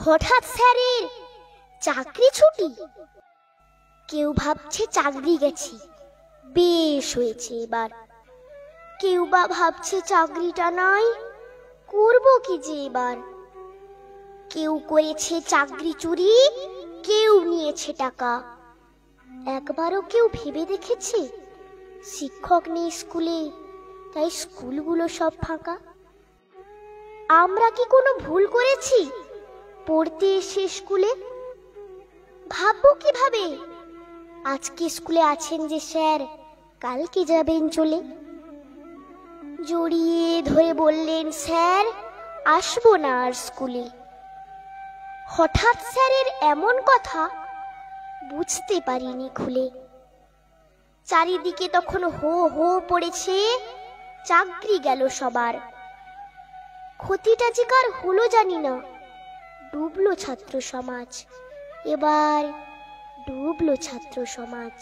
হঠাৎ স্যারের চাকরি ছুটি। কেউ ভাবছে চাকরি গেছি, বেশ হয়েছে এবার। কেউ বা ভাবছে চাকরিটা নাই, করব কি যে এবার। কেউ করেছে চাকরি চুরি, কেউ নিয়েছে টাকা। একবারও কেউ ভেবে দেখেছে শিক্ষক নেই স্কুলে, তাই স্কুলগুলো সব ফাঁকা? আমরা কি কোনো ভুল করেছি পড়তে এসে স্কুলে? ভাববো কিভাবে আজকে স্কুলে আছেন যে স্যার, কালকে যাবেন চলে। জড়িয়ে ধরে বললেন, স্যার আসবো না আর স্কুলে। হঠাৎ স্যারের এমন কথা বুঝতে পারিনি খুলে। চারিদিকে তখন হো হো পড়েছে, চাকরি গেল সবার। ক্ষতিটা যে কার হলো জানি না, ডুবলো ছাত্র সমাজ, এবার ডুবলো ছাত্র সমাজ।